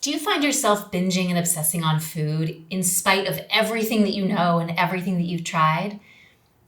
Do you find yourself binging and obsessing on food in spite of everything that you know and everything that you've tried?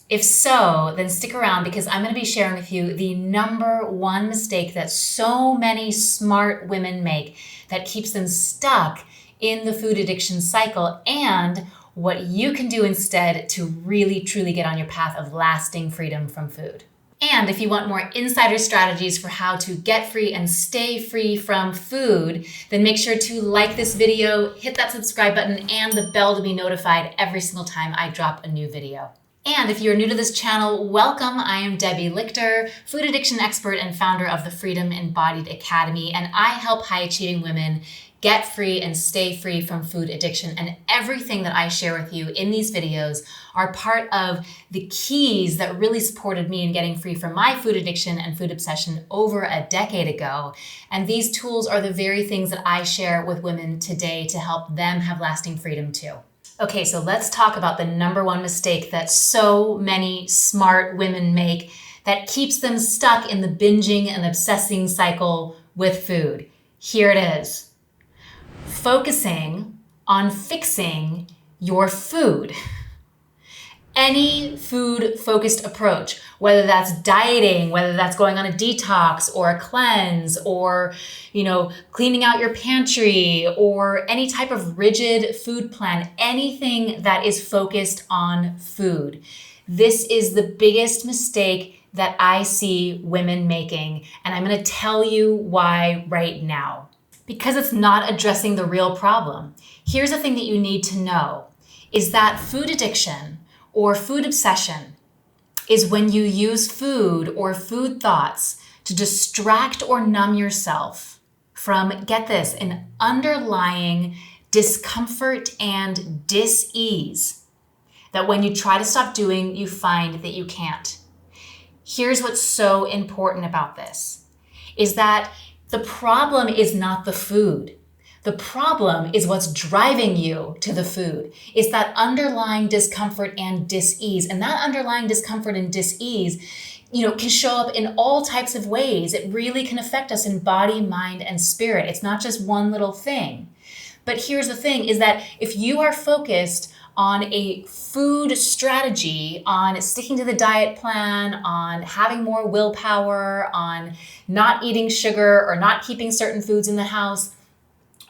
If so, then stick around because I'm going to be sharing with you the number one mistake that so many smart women make that keeps them stuck in the food addiction cycle and what you can do instead to really truly get on your path of lasting freedom from food. And if you want more insider strategies for how to get free and stay free from food, then make sure to like this video, hit that subscribe button, and the bell to be notified every single time I drop a new video. And if you're new to this channel, welcome. I am Debbie Lichter, food addiction expert and founder of the Freedom Embodied Academy, and I help high-achieving women get free and stay free from food addiction. And everything that I share with you in these videos are part of the keys that really supported me in getting free from my food addiction and food obsession over a decade ago. And these tools are the very things that I share with women today to help them have lasting freedom too. Okay, so let's talk about the number one mistake that so many smart women make that keeps them stuck in the binging and obsessing cycle with food. Here it is. Focusing on fixing your food. Any food-focused approach, whether that's dieting, whether that's going on a detox or a cleanse or, cleaning out your pantry or any type of rigid food plan, anything that is focused on food. This is the biggest mistake that I see women making, and I'm going to tell you why right now. Because it's not addressing the real problem. Here's the thing that you need to know, is that food addiction or food obsession is when you use food or food thoughts to distract or numb yourself from, get this, an underlying discomfort and dis-ease that when you try to stop doing, you find that you can't. Here's what's so important about this, is that the problem is not the food. The problem is what's driving you to the food. It's that underlying discomfort and dis-ease. And that underlying discomfort and dis-ease, can show up in all types of ways. It really can affect us in body, mind, and spirit. It's not just one little thing. But here's the thing, is that if you are focused on a food strategy, on sticking to the diet plan, on having more willpower, on not eating sugar or not keeping certain foods in the house,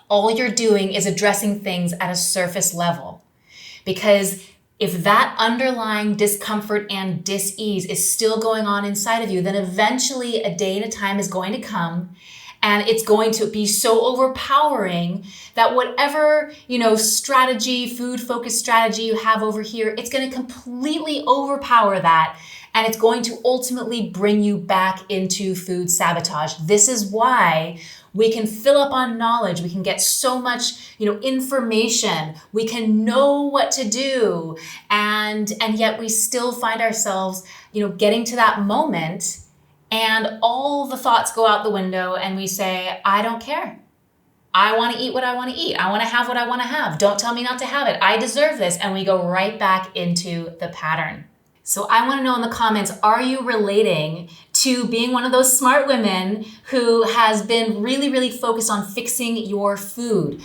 all you're doing is addressing things at a surface level. Because if that underlying discomfort and dis-ease is still going on inside of you, then eventually a day and a time is going to come and it's going to be so overpowering that whatever, strategy, food-focused strategy you have over here, it's going to completely overpower that. And it's going to ultimately bring you back into food sabotage. This is why we can fill up on knowledge. We can get so much, information. We can know what to do. And yet we still find ourselves, getting to that moment and all the thoughts go out the window and we say, I don't care. I want to eat what I want to eat. I want to have what I want to have. Don't tell me not to have it. I deserve this. And we go right back into the pattern. So I want to know in the comments, are you relating to being one of those smart women who has been really, really focused on fixing your food?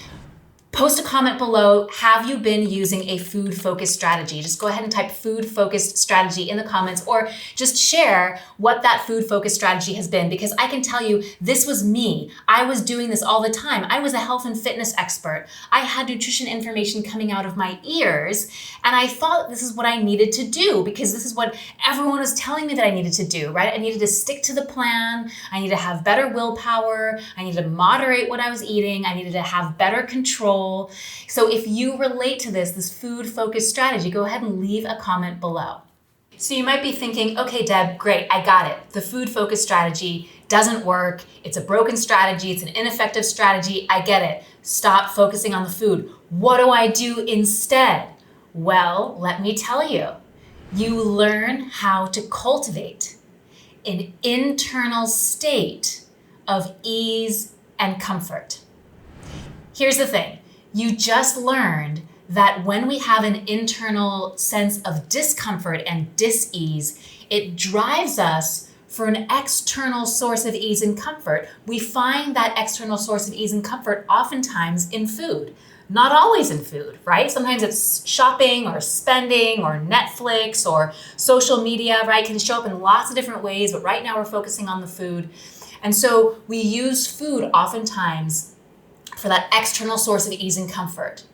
Post a comment below, have you been using a food-focused strategy? Just go ahead and type food-focused strategy in the comments or just share what that food-focused strategy has been, because I can tell you this was me. I was doing this all the time. I was a health and fitness expert. I had nutrition information coming out of my ears and I thought this is what I needed to do because this is what everyone was telling me that I needed to do, right? I needed to stick to the plan. I needed to have better willpower. I needed to moderate what I was eating. I needed to have better control. So if you relate to this food-focused strategy, go ahead and leave a comment below. So you might be thinking, okay, Deb, great, I got it. The food-focused strategy doesn't work. It's a broken strategy. It's an ineffective strategy. I get it. Stop focusing on the food. What do I do instead? Well, let me tell you. You learn how to cultivate an internal state of ease and comfort. Here's the thing. You just learned that when we have an internal sense of discomfort and dis-ease, it drives us for an external source of ease and comfort, we find that external source of ease and comfort oftentimes in food. Not always in food, right? Sometimes it's shopping or spending or Netflix or social media, right? It can show up in lots of different ways, but right now we're focusing on the food. And so we use food oftentimes for that external source of ease and comfort.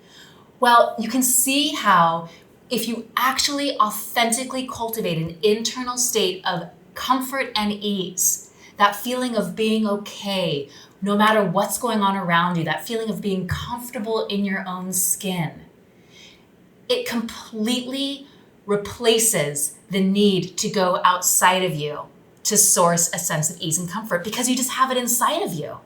Well, you can see how if you actually authentically cultivate an internal state of comfort and ease, that feeling of being okay, no matter what's going on around you, that feeling of being comfortable in your own skin, it completely replaces the need to go outside of you to source a sense of ease and comfort because you just have it inside of you.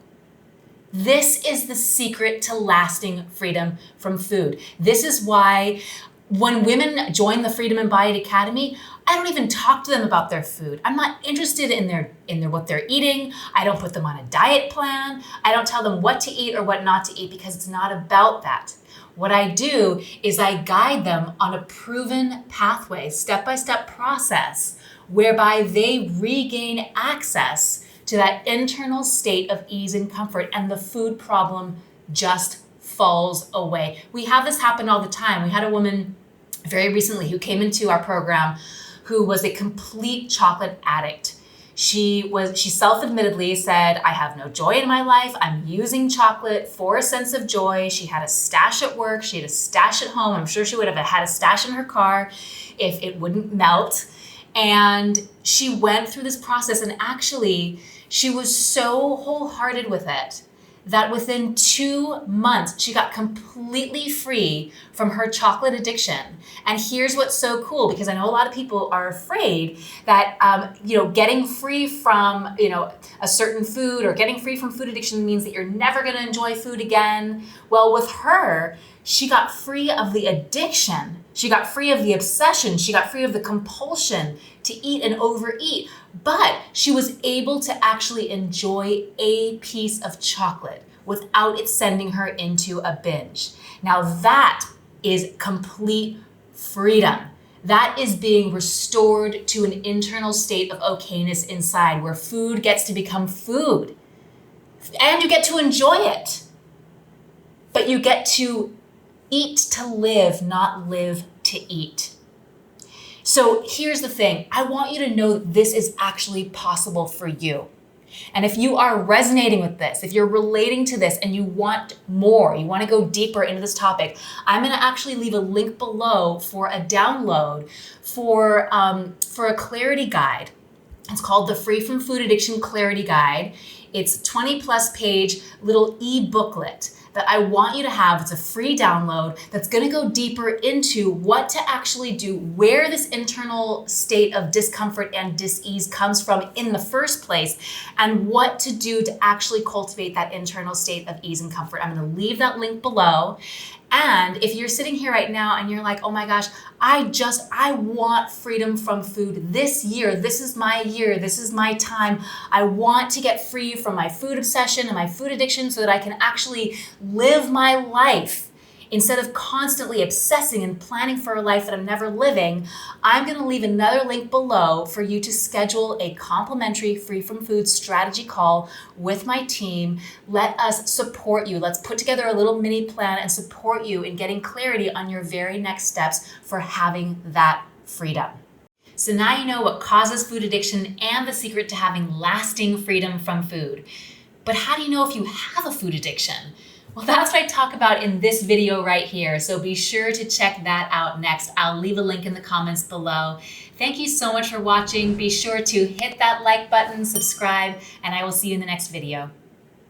This is the secret to lasting freedom from food. This is why when women join the Freedom Embodied Academy, I don't even talk to them about their food. I'm not interested in their what they're eating. I don't put them on a diet plan. I don't tell them what to eat or what not to eat because it's not about that. What I do is I guide them on a proven pathway, step-by-step process whereby they regain access to that internal state of ease and comfort, and the food problem just falls away. We have this happen all the time. We had a woman very recently who came into our program who was a complete chocolate addict. She self-admittedly said, I have no joy in my life. I'm using chocolate for a sense of joy. She had a stash at work. She had a stash at home. I'm sure she would have had a stash in her car if it wouldn't melt. And she went through this process, and actually she was so wholehearted with it that within 2 months, she got completely free from her chocolate addiction. And here's what's so cool, because I know a lot of people are afraid that, getting free from, a certain food or getting free from food addiction means that you're never going to enjoy food again. Well, with her, she got free of the addiction. She got free of the obsession. She got free of the compulsion to eat and overeat. But she was able to actually enjoy a piece of chocolate without it sending her into a binge. Now that is complete freedom. That is being restored to an internal state of okayness inside where food gets to become food. And you get to enjoy it. But you get to eat to live, not live to eat. So here's the thing. I want you to know that this is actually possible for you. And if you are resonating with this, if you're relating to this and you want more, you want to go deeper into this topic, I'm going to actually leave a link below for a download for a clarity guide. It's called the Free from Food Addiction Clarity Guide. It's 20+ page little e-booklet that I want you to have. It's a free download that's going to go deeper into what to actually do, where this internal state of discomfort and dis-ease comes from in the first place, and what to do to actually cultivate that internal state of ease and comfort. I'm going to leave that link below. And if you're sitting here right now and you're like, oh my gosh, I want freedom from food this year. This is my year. This is my time. I want to get free from my food obsession and my food addiction so that I can actually live my life instead of constantly obsessing and planning for a life that I'm never living. I'm going to leave another link below for you to schedule a complimentary free from food strategy call with my team. Let us support you. Let's put together a little mini plan and support you in getting clarity on your very next steps for having that freedom. So now you know what causes food addiction and the secret to having lasting freedom from food. But how do you know if you have a food addiction? Well, that's what I talk about in this video right here. So be sure to check that out next. I'll leave a link in the comments below. Thank you so much for watching. Be sure to hit that like button, subscribe, and I will see you in the next video.